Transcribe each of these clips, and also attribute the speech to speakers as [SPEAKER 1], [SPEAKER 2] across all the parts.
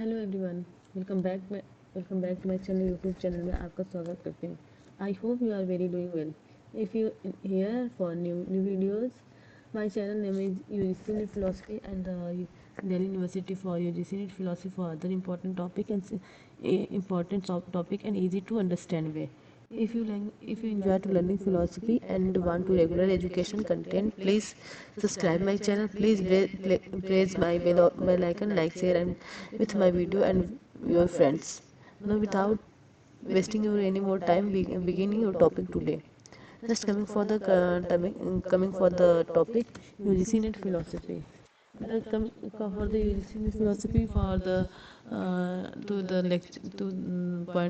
[SPEAKER 1] Hello everyone, welcome back to my channel YouTube channel में आपका स्वागत करते हैं। I hope you are very doing well. If you here for new videos, my channel name is UGC NET philosophy and Delhi University for UGC NET philosophy for other important topic and important topic and easy to understand way. If you enjoy to learning philosophy and want to regular education content, please subscribe my channel. Please praise my bell icon, like, share, and with my video and your friends. Now, without wasting your any more time, beginning your topic today. Just coming for the topic UGC NET philosophy. For the UGC NET philosophy for the to the lecture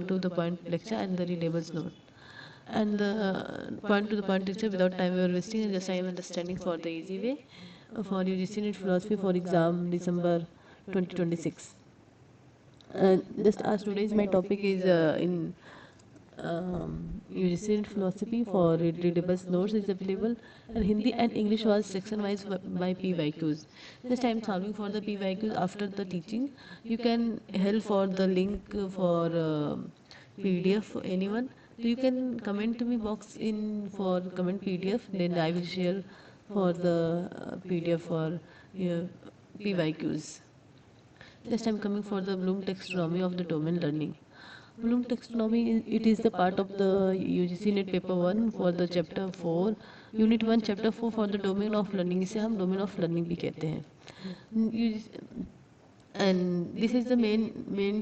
[SPEAKER 1] to the point lecture and the readables note and the point to the point lecture without time we are wasting and just I am understanding for the easy way for UGC NET philosophy for exam December 2026. Just as today's my topic is in UGC NET philosophy for readables notes is available and Hindi and English was section wise by PYQs. Just I am solving for the PYQs after the teaching. You can help for the link for PDF for anyone. So you can comment to me box in for comment PDF. Then I will share for the PDF for PYQs. Just I'm coming for the Bloom taxonomy of the domain learning. Bloom taxonomy it is the part of the UGC NET paper 1 for the chapter 4 unit 1 chapter 4 for the domain of learning. इसे हम domain of learning भी कहते हैं. And this is the main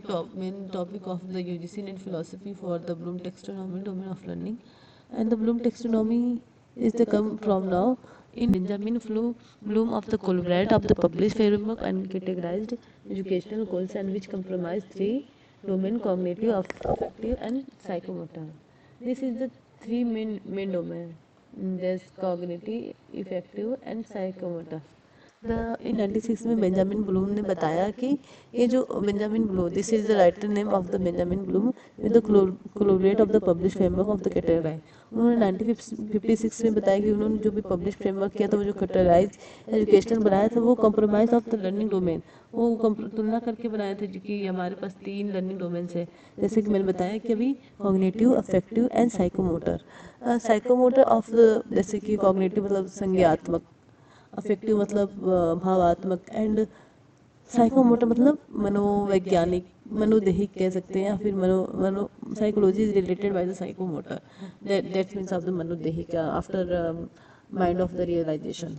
[SPEAKER 1] topic of the UGC NET philosophy for the Bloom taxonomy domain of learning. And the Bloom taxonomy is the come from now in Benjamin Bloom of the collaborate of the published framework and categorized educational goals and which comprise three domain: cognitive, affective, and psychomotor. This is the three main domain. There's cognitive, affective, and psychomotor. इन 96 में Benjamin Bloom ने बताया कि ये जो Benjamin Bloom this is the writer name of the Benjamin Bloom with the collaborate of the publish framework of the categorise. उन्होंने 1956 में बताया कि उन्होंने जो भी पब्लिश फ्रेमवर्क किया था वो जो कैटेगराइज एजुकेशन बनाया था वो compromise of the learning domain वो तुलना करके बनाए थे जो कि हमारे पास 3 लर्निंग डोमेन्स है जैसे कि मैंने बताया कि अभी cognitive, affective and psychomotor. Psychomotor of the जैसे कि कॉग्निटिव मतलब संज्ञात्मक, अफेक्टिव मतलब भावात्मक एंड साइकोमोटर मतलब मनोवैज्ञानिक मनोदेहिक कह सकते हैं या फिर मनो मनो psychology is related by the psychomotor that means of the मनोदेहिक after mind of the realization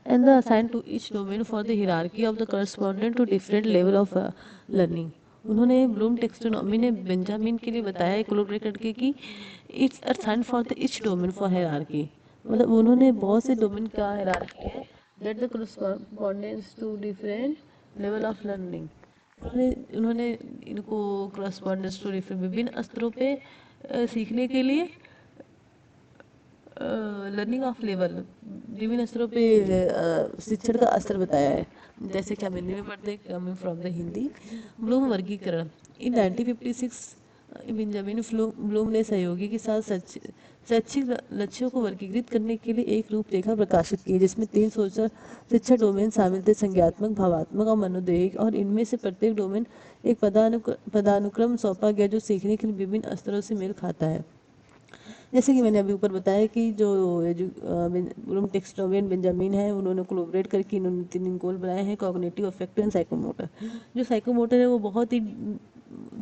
[SPEAKER 1] and the assigned to each domain for the hierarchy of the correspondent to different level of learning. उन्होंने Bloom taxonomy ने Benjamin के लिए बताया collaborate करके कि it's assigned for the each domain for hierarchy मतलब उन्होंने बहुत से डोमेन का हायरार्की है that the correspondence to different level of learning. उन्होंने इनको correspondence टू डिफरेंट विभिन्न स्तरों पे सीखने के लिए लर्निंग ऑफ लेवल विभिन्न स्तरों पे शिक्षण का स्तर बताया है जैसे कि हम हिंदी में पढ़ते हैं coming from the Hindi. Bloom वर्गीकरण इन 1956 बेंजामिन ब्लूम ने सहयोगी के साथ शैक्षिक लक्ष्यों को वर्गीकृत करने के लिए एक रूपरेखा प्रकाशित की जिसमें 3 सोशल शिक्षा डोमेन शामिल थे: संज्ञात्मक, भावात्मक और मनोदैहिक. और इनमें से प्रत्येक डोमेन एक पदानुक्रम सौंपा गया जो सीखने के लिए विभिन्न स्तरों से मेल खाता है. जैसे कि मैंने अभी ऊपर बताया कि जो ब्लूम टेक्सोनोमी बेंजामिन है उन्होंने कोलैबोरेट करके इन्होंने 3 गोल बनाए हैं: कॉग्निटिव, अफेक्टिव एंड साइकोमोटर. जो साइकोमोटर है वो बहुत ही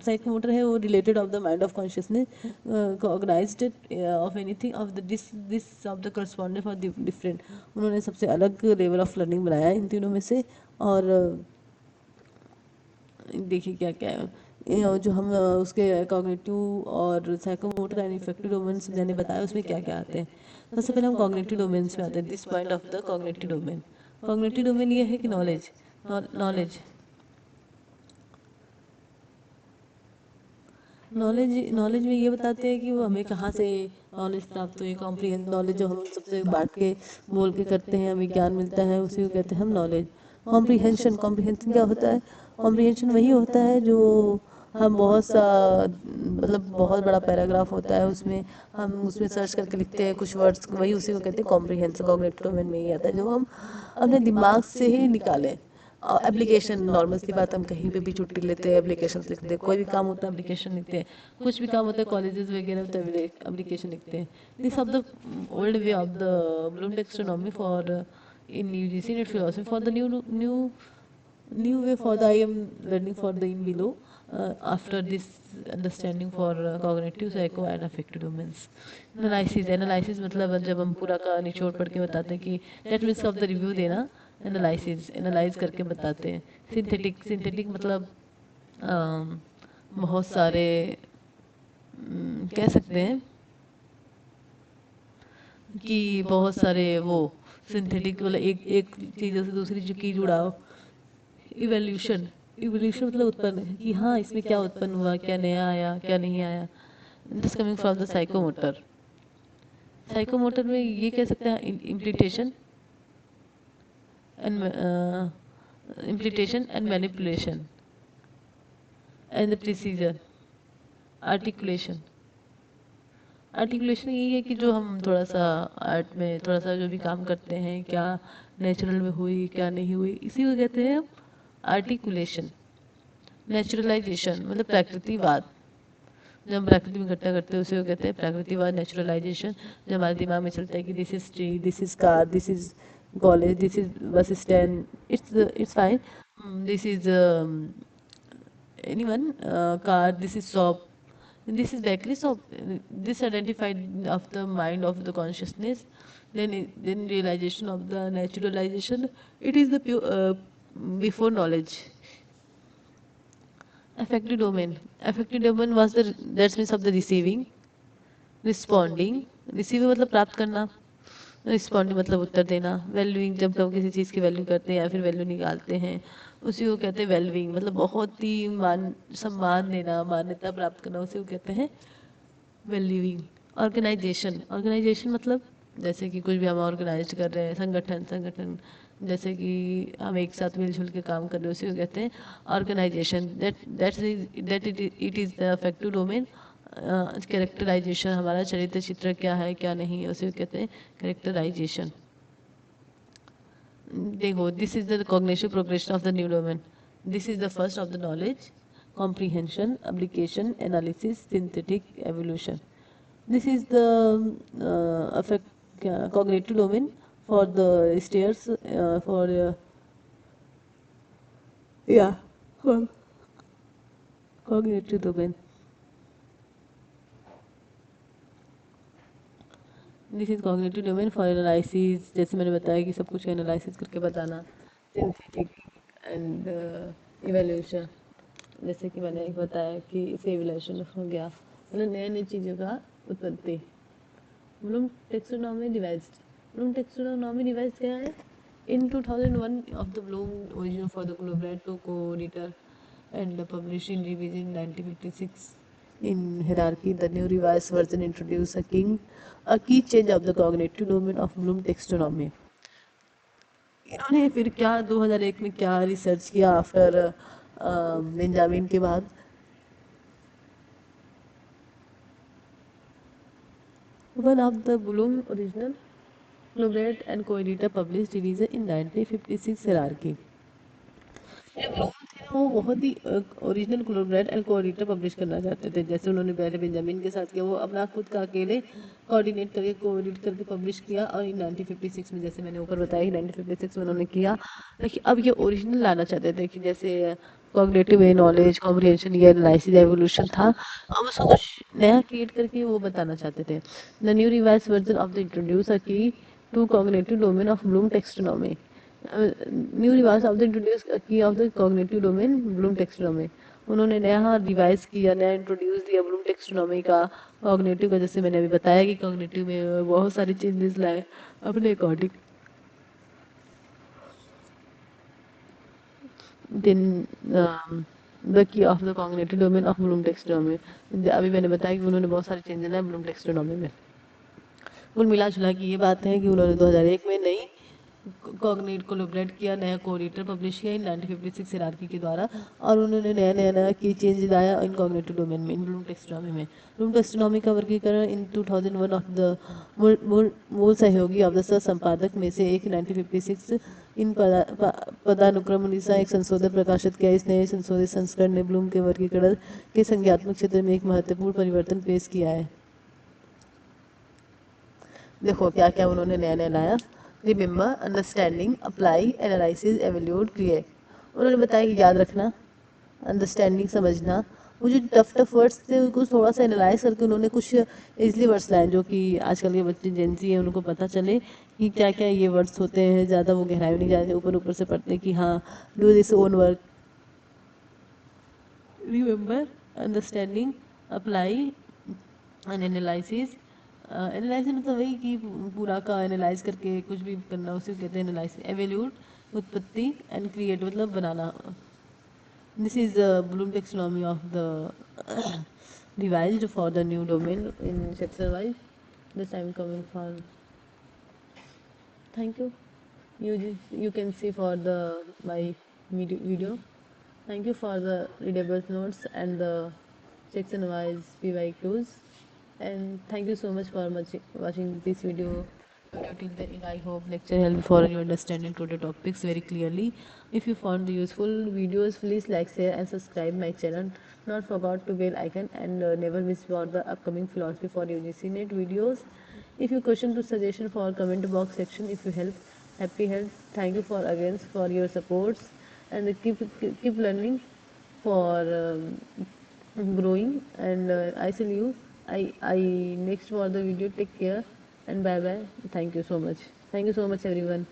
[SPEAKER 1] साइकोमोटर है वो related of the mind of consciousness cognized of anything of the this of the correspondent for different. उन्होंने सबसे अलग लेवल ऑफ लर्निंग बनाया इन तीनों में से. और देखिए क्या क्या है जो हम उसके कॉग्निटिव और साइकोमोटर एंड इफेक्टिव डोमेन्स मैंने बताया उसमें क्या क्या आते हैं. सबसे पहले हम कॉग्निटिव डोमेन्स में आते हैं. This point of the cognitive domain. Cognitive domain ये है कि नॉलेज नॉलेज में ये बताते हैं कि वो हमें कहाँ से नॉलेज प्राप्त हुई. कॉम्प्रिहेंस नॉलेज जो हम सबसे बांट के बोल के करते हैं हमें ज्ञान मिलता है उसी को कहते हैं हम नॉलेज. कॉम्प्रिहेंशन क्या होता है? कॉम्प्रिहेंशन वही होता है जो हम बहुत सा मतलब बहुत बड़ा पैराग्राफ होता है उसमें हम उसमें सर्च करके लिखते हैं कुछ वर्ड्स वही उसी को कहते हैं कॉम्प्रिहेंशन. कॉग्निटिव डोमेन में ही आता है जो हम अपने दिमाग से ही निकालें. एप्लीकेशन, नॉर्मल सी बात, हम कहीं पे भी छुट्टी लेते हैं एप्लीकेशन लिखते हैं, कोई भी काम होता है एप्लीकेशन लिखते हैं, कुछ भी काम होता है कॉलेजेस वगैरह तो एप्लीकेशन लिखते हैं. This of the old way of the Bloom taxonomy for in UGC net philosophy for the new way for the I am learning for the in below after this understanding for cognitive psycho and affective domains. Analysis मतलब जब हम पूरा का निचोड़ पढ़ के बताते हैं कि that means of the review देना. एनालाइज करके बताते हैं. सिंथेटिक मतलब बहुत सारे कह सकते हैं कि बहुत सारे वो सिंथेटिक मतलब एक चीज़ों से दूसरी की जुड़ाव. इवोल्यूशन इवोल्यूशन मतलब उत्पन्न कि हाँ इसमें क्या उत्पन्न हुआ, क्या नया आया, क्या नहीं आया. This coming from the psychomotor. Psychomotor में ये कह सकते हैं imitation and manipulation and the precision. Articulation यही है कि जो हम थोड़ा सा आर्ट में थोड़ा सा जो भी काम करते हैं, क्या नेचुरल में हुई क्या नहीं हुई, इसी को कहते हैं आर्टिकुलेशन. नेचुरलाइजेशन मतलब प्रकृतिवाद. जब हम प्रकृति में इकट्ठा करते हैं उसे वो कहते हैं प्रकृतिवाद, नेचुरलाइजेशन. जब हमारे दिमाग में चलता है कि this is tree, this is car, this is college, this is bus stand, it's fine. This is anyone car, this is shop, this is bakery shop. This identified of the mind of the consciousness. Then realization of the naturalization, it is the pure before knowledge. Affective domain was the that means of the receiving. Receiving मतलब प्राप्त करना. Responding मतलब उत्तर देना. Valuing जब हम किसी चीज़ की value करते हैं या फिर वैल्यू निकालते हैं उसी को कहते हैं वैल्यूइंग. मतलब बहुत ही सम्मान देना, मान्यता प्राप्त करना, उसी को कहते हैं वैल्यूइंग. ऑर्गेनाइजेशन मतलब जैसे कि कुछ भी हम ऑर्गेनाइज कर रहे हैं, संगठन जैसे कि हम एक साथ मिलजुल के काम कर रहे हैं उसी को कहते हैं organisation. That it is the affective domain. Characterisation हमारा चरित्र चित्र क्या है क्या नहीं है उसे कहते हैं कैरेक्टराइजेशन. देखो this is the cognitive progression of the new domain. This is the first of the knowledge, comprehension, application, analysis, synthetic, evolution. This is the cognitive domain for the stairs for yeah for cognitive domain. This is cognitive domain for analysis. जैसे मैंने बताया कि सब कुछ analysis करके बताना. Synthetic and evolution, जैसे कि मैंने एक बताया कि इसे इवोल्यूशन हो गया मतलब नई नई चीज़ों का उत्पत्ति. ब्लूम टेक्सोनॉमी रिवाइज्ड क्या है in 2001 of the Bloom origin for the collaborator to co-editor and published in revision 1956. In hierarchy, the new revised version introduced a key change of the cognitive domain of Bloom taxonomy. इन्होंने फिर क्या 2001 में क्या research किया after Benjamin के बाद. One of the Bloom original collaborate and co-editor published revision in 1956 hierarchy. वो बहुत ही original collaborate and coordinator publish करना चाहते थे. जैसे उन्होंने पहले बेंजामिन के साथ किया, वो अपना खुद का अकेले कोऑर्डिनेट करके कोऑर्डिनेट करके पब्लिश किया. और इन 1956 में जैसे मैंने ऊपर बताया 1956 में उन्होंने किया. लेकिन अब ये ओरिजिनल लाना चाहते थे कि जैसे कॉग्निटिव नॉलेज, कॉम्प्रिहेंशन, ये एनालिसिस, एवोल्यूशन था. अब उसको कुछ नया क्रिएट करके वो बताना चाहते थे. The new revise version of the introduce a key to cognitive domain of Bloom taxonomy. New revise of the introduce key of the cognitive domain Bloom taxonomy. उन्होंने नया रिवाइज किया, नया इंट्रोड्यूस दिया ब्लूम टेक्सोनॉमी का cognitive का. जैसे मैंने अभी बताया कि कॉग्निटिव में बहुत सारी चेंजेस लाए अपने according. Then the key of the cognitive domain of Bloom taxonomy. अभी मैंने बताया कि उन्होंने बहुत सारे चेंजेस लाए ब्लूम टेक्सोनॉमी में. कुल मिला जुला की ये बात है कि उन्होंने 2001 में नई कॉग्नेट कोलैबोरेट किया, नया कोडिटर पब्लिश किया इन 1956 हिरार्की के द्वारा, और उन्होंने नया नया नया की चेंज लाया इन कॉग्निटिव डोमेन में, इन ब्लूम टेक्सोनॉमी में। ब्लूम टेक्सोनॉमी का वर्गीकरण इन 2001 ऑफ द मूल सहयोगी ऑफ द सह संपादक में से एक 1956 इन पदानुक्रम अनुसार एक संशोधन प्रकाशित किया। इस नए संशोधित संस्करण ने ब्लूम के वर्गीकरण के संज्ञात्मक क्षेत्र में एक महत्वपूर्ण परिवर्तन पेश किया है। देखो क्या क्या उन्होंने नया नया लाया। Remember, understanding, apply, analysis, evaluate, create. उन्होंने बताया कि याद रखना, अंडरस्टैंडिंग समझना, वो जो टफ टफ वर्ड्स थे उनको थोड़ा सा एनालाइज करके उन्होंने कुछ इजली वर्ड्स लाए जो कि आजकल के बच्चे जेंजी हैं उनको पता चले कि क्या क्या ये वर्ड्स होते हैं। ज़्यादा वो गहराई में नहीं जाते, ऊपर ऊपर से पढ़ते कि हाँ do this own work. Remember, understanding, apply and analysis. Analysis मतलब वही कि पूरा का एनालाइज करके कुछ भी करना, उसे कहते हैं एनालिसिस। एवेल्यूट उत्पत्ति, एंड क्रिएट मतलब बनाना। This is the Bloom taxonomy of the revised for the new domain in section wise. This I am coming for. Thank you. You can see for the my video. Thank you for the readable notes and the section wise PYQs. And thank you so much for watching this video till the end. I hope lecture helped for you understanding today topics very clearly. If you found the useful videos, please like, share and subscribe my channel. Not forget to bell icon and never miss for the upcoming philosophy for UGC NET videos. If you question to suggestion for comment box section, if you help, happy help. Thank you for again for your supports, and keep learning for growing. And I see you. I next for the video. Take care and bye bye. Thank you so much. Thank you so much everyone.